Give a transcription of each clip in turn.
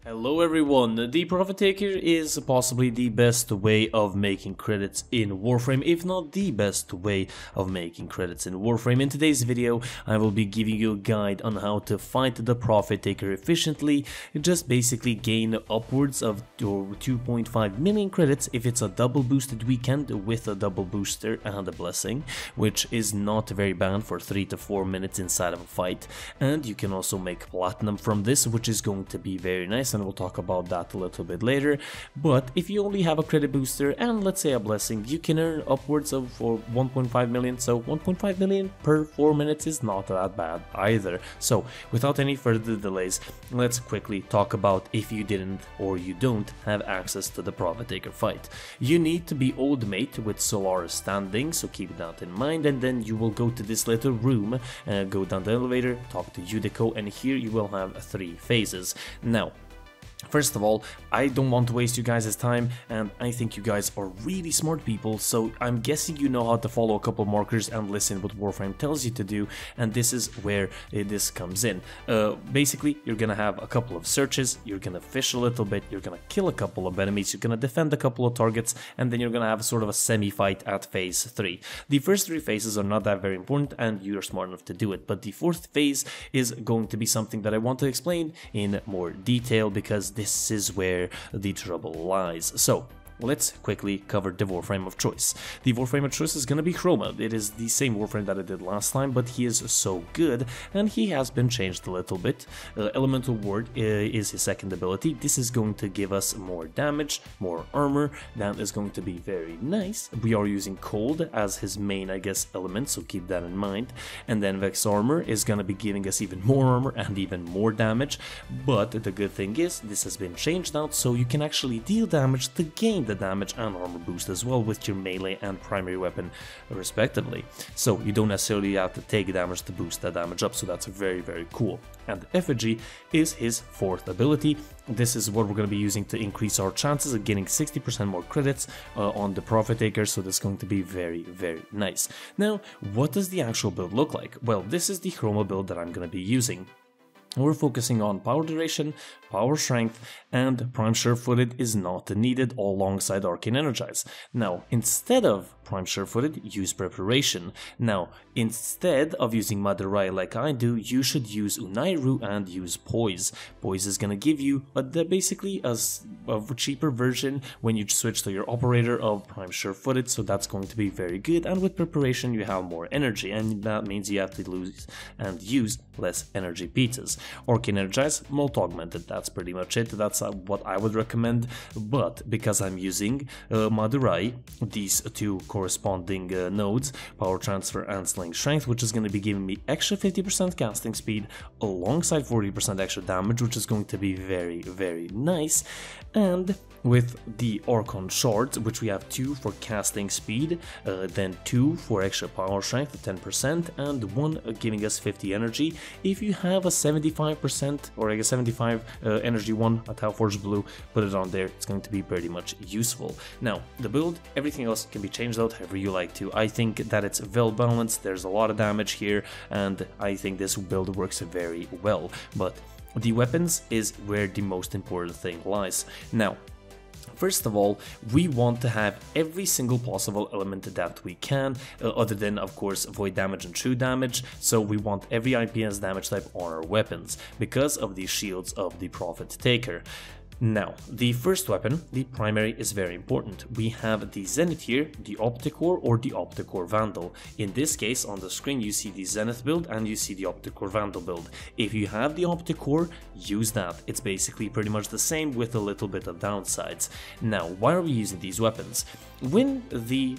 Hello everyone, the Profit Taker is possibly the best way of making credits in Warframe, if not the best way of making credits in Warframe. In today's video, I will be giving you a guide on how to fight the Profit Taker efficiently, just basically gain upwards of 2.5 million credits if it's a double boosted weekend with a double booster and a blessing, which is not very bad for 3 to 4 minutes inside of a fight. And you can also make platinum from this, which is going to be very nice, and we'll talk about that a little bit later. But if you only have a credit booster and let's say a blessing, you can earn upwards of 1.5 million, so 1.5 million per 4 minutes is not that bad either. So without any further delays, let's quickly talk about if you didn't or you don't have access to the Profit Taker fight. You need to be old mate with Solaris standing, so keep that in mind, and then you will go to this little room, go down the elevator, talk to Yudico, and here you will have 3 phases. Now, first of all, I don't want to waste you guys' time, and I think you guys are really smart people, so I'm guessing you know how to follow a couple markers and listen what Warframe tells you to do, and this is where this comes in. Basically, you're gonna have a couple of searches, you're gonna fish a little bit, you're gonna kill a couple of enemies, you're gonna defend a couple of targets, and then you're gonna have sort of a semi-fight at phase 3. The first 3 phases are not that very important, and you're smart enough to do it, but the 4th phase is going to be something that I want to explain in more detail, because this is where the trouble lies. So let's quickly cover the Warframe of choice. The Warframe of choice is gonna be Chroma. It is the same Warframe that I did last time, but he is so good, and he has been changed a little bit. Elemental Ward is his second ability. This is going to give us more damage, more armor. That is going to be very nice. We are using Cold as his main, I guess, element, so keep that in mind. And then Vex Armor is gonna be giving us even more armor and even more damage. But the good thing is, this has been changed out, so you can actually deal damage to gain the damage and armor boost as well with your melee and primary weapon respectively. So you don't necessarily have to take damage to boost that damage up, so that's very cool. And Effigy is his 4th ability. This is what we're going to be using to increase our chances of getting 60% more credits on the Profit Taker, so that's going to be very nice. Now, what does the actual build look like? Well, this is the Chroma build that I'm going to be using. We're focusing on power duration, power strength, and Prime Sure-Footed is not needed alongside Arcane Energize. Now, instead of Prime Sure-Footed, use Preparation. Now, instead of using Madurai like I do, you should use Unairu and use Poise. Poise is gonna give you basically a cheaper version when you switch to your operator of Prime Sure-Footed, so that's going to be very good. And with Preparation, you have more energy, and that means you have to lose and use less energy pizzas. Arcane Energize, Molt Augmented, that's pretty much it. That's what I would recommend, but because I'm using Madurai, these 2 corresponding nodes, Power Transfer and Sling Strength, which is going to be giving me extra 50% casting speed alongside 40% extra damage, which is going to be very nice. And with the Archon Shards, which we have 2 for casting speed, then 2 for extra power strength, 10%, and 1 giving us 50 energy. If you have a 75% or I guess 75 energy one at Hellforge Blue, put it on there, it's going to be pretty much useful. Now, the build, everything else can be changed out however you like to. I think that it's well balanced, there's a lot of damage here, and I think this build works very well. But the weapons is where the most important thing lies. Now, first of all, we want to have every single possible element that we can, other than, of course, void damage and true damage, so we want every IPS damage type on our weapons, because of the shields of the Profit Taker. Now, the first weapon, the primary, is very important. We have the Zenith here, the Opticore or the Opticore Vandal. In this case, on the screen you see the Zenith build and you see the Opticore Vandal build. If you have the Opticore, use that. It's basically pretty much the same with a little bit of downsides. Now, why are we using these weapons? When the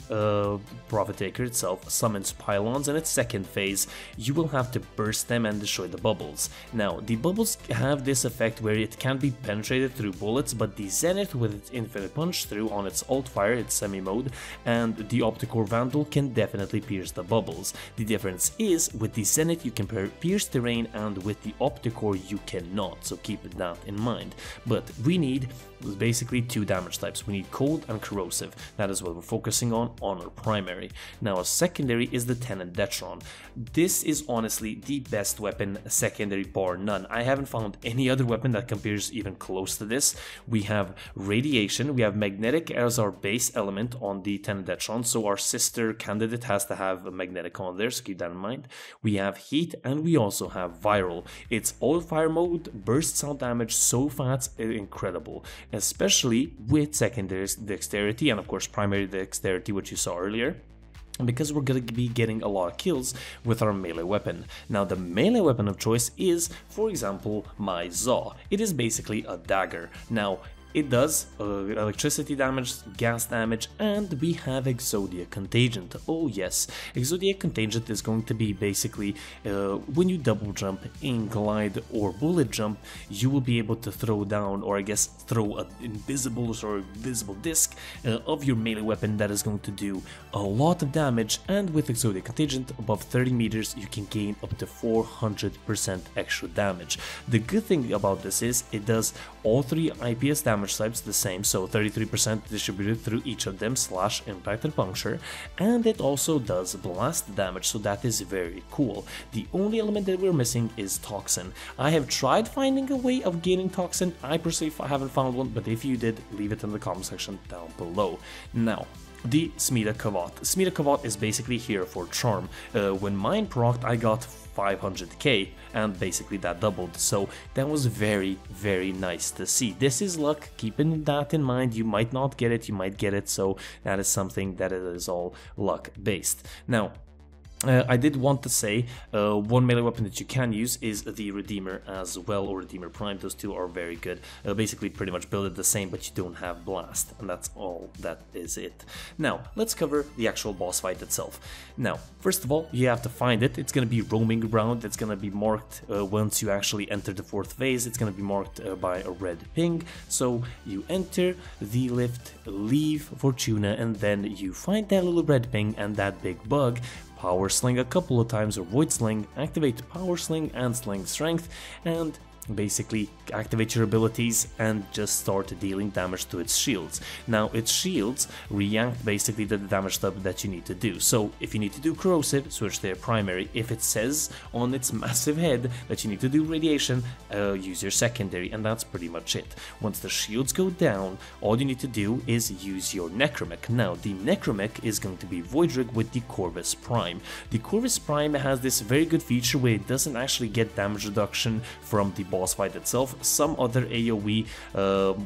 Profit Taker itself summons pylons in its 2nd phase, you will have to burst them and destroy the bubbles. Now, the bubbles have this effect where it can be penetrated through bullets, but the Zenith with its infinite punch through on its alt fire, its semi mode, and the Opticore Vandal can definitely pierce the bubbles. The difference is, with the Zenith you can pierce terrain, and with the Opticore you cannot, so keep that in mind. But we need basically 2 damage types. We need cold and corrosive. That is what we're focusing on our primary. Now our secondary is the Tenedetron. This is honestly the best weapon secondary bar none. I haven't found any other weapon that compares even close to this. We have radiation, we have magnetic as our base element on the Tenedetron, so our sister candidate has to have a magnetic on there, so keep that in mind. We have heat, and we also have viral. It's all fire mode, bursts out damage so fast, incredible, especially with secondary dexterity and of course primary dexterity, which you saw earlier, because we're going to be getting a lot of kills with our melee weapon. Now the melee weapon of choice is, for example, my Zaw. It is basically a dagger. Now it does electricity damage, gas damage, and we have Exodia Contagion. Oh yes, Exodia Contagion is going to be basically when you double jump, in glide, or bullet jump, you will be able to throw down, or I guess throw an invisible or visible disc of your melee weapon that is going to do a lot of damage, and with Exodia Contagion above 30 meters you can gain up to 400% extra damage. The good thing about this is it does all 3 IPS damage types the same, so 33% distributed through each of them / impact and puncture, and it also does blast damage, so that is very cool. The only element that we're missing is toxin. I have tried finding a way of gaining toxin. I personally haven't found one, but if you did, leave it in the comment section down below. Now the Smida Kavat. Smida Kavat is basically here for charm. When mine procced, I got 500k, and basically that doubled, so that was very nice to see. This is luck, keeping that in mind. You might not get it, you might get it, so that is something that it is all luck based. Now I did want to say one melee weapon that you can use is the Redeemer as well, or Redeemer Prime. Those two are very good. Basically pretty much build it the same, but you don't have blast, and that's all that is it. Now let's cover the actual boss fight itself. Now first of all, you have to find it. It's going to be roaming around. It's going to be marked once you actually enter the 4th phase. It's going to be marked by a red ping. So you enter the lift, leave Fortuna, and then you find that little red ping and that big bug. Power Sling a couple of times, or Void Sling, activate Power Sling and Sling Strength, and basically activate your abilities and just start dealing damage to its shields. Now its shields react basically to the damage type that you need to do. So if you need to do corrosive, switch their primary. If it says on its massive head that you need to do radiation, use your secondary, and that's pretty much it. Once the shields go down, all you need to do is use your Necromech. Now the Necromech is going to be Voidrig with the Corvus Prime. The Corvus Prime has this very good feature where it doesn't actually get damage reduction from the boss fight itself. Some other AoE,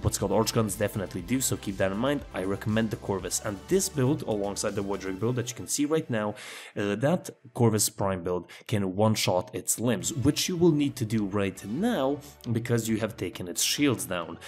what's called Arch Guns, definitely do, so keep that in mind. I recommend the Corvus, and this build alongside the Voidrig build that you can see right now, that Corvus Prime build can one-shot its limbs, which you will need to do right now because you have taken its shields down.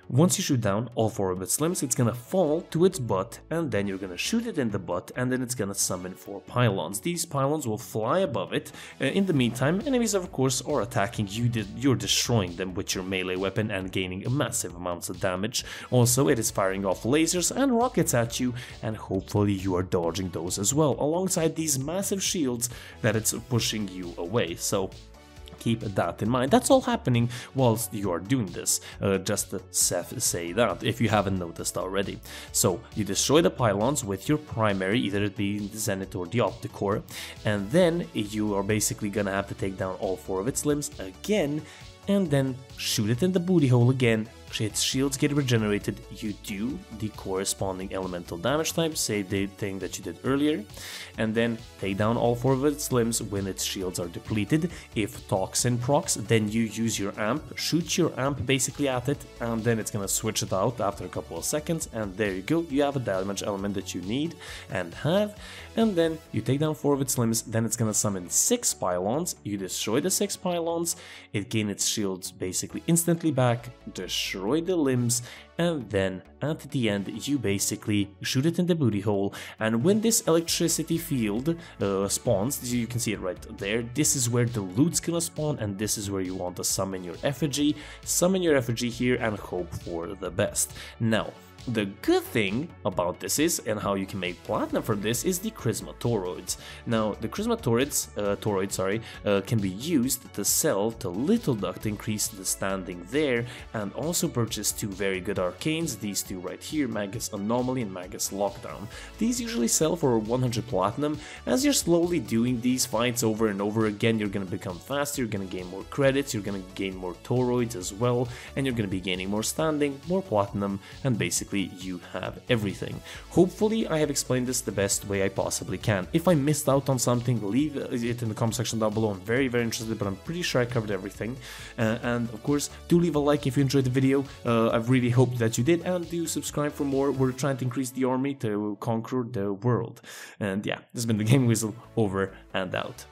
Once you shoot down all 4 of its limbs, it's gonna fall to its butt, and then you're gonna shoot it in the butt, and then it's gonna summon 4 pylons. These pylons will fly above it. In the meantime, enemies of course are attacking you. You're destroying them with your melee weapon and gaining massive amounts of damage. Also, it is firing off lasers and rockets at you, and hopefully you are dodging those as well, alongside these massive shields that it's pushing you away. So keep that in mind. That's all happening whilst you are doing this, just to say that if you haven't noticed already. So you destroy the pylons with your primary, either it be the Zenith or the Opticore, and then you are basically gonna have to take down all 4 of its limbs again, and then shoot it in the booty hole again. Its shields get regenerated, you do the corresponding elemental damage type, say the thing that you did earlier, and then take down all 4 of its limbs when its shields are depleted. If Toxin procs, then you use your amp, shoot your amp basically at it, and then it's gonna switch it out after a couple of seconds, and there you go, you have a damage element that you need and have, and then you take down 4 of its limbs, then it's gonna summon 6 pylons, you destroy the 6 pylons, it gains its shields basically instantly back, destroy the limbs, and then at the end you basically shoot it in the booty hole. And when this electricity field spawns, you can see it right there, this is where the loot's gonna spawn, and this is where you want to summon your effigy. Summon your effigy here and hope for the best. Now The good thing about this is, and how you can make platinum for this, is the Chroma toroids. Now, the Chroma toroids can be used to sell to Little Duck to increase the standing there, and also purchase two very good arcanes, these two right here, Magus Anomaly and Magus Lockdown. These usually sell for 100 platinum. As you're slowly doing these fights over and over again, you're gonna become faster, you're gonna gain more credits, you're gonna gain more toroids as well, and you're gonna be gaining more standing, more platinum, and basically you have everything. Hopefully I have explained this the best way I possibly can. If I missed out on something, leave it in the comment section down below. I'm very interested, but I'm pretty sure I covered everything. And of course, do leave a like if you enjoyed the video. I really hope that you did, and do subscribe for more. We're trying to increase the army to conquer the world. And yeah, this has been the Game Weasel, over and out.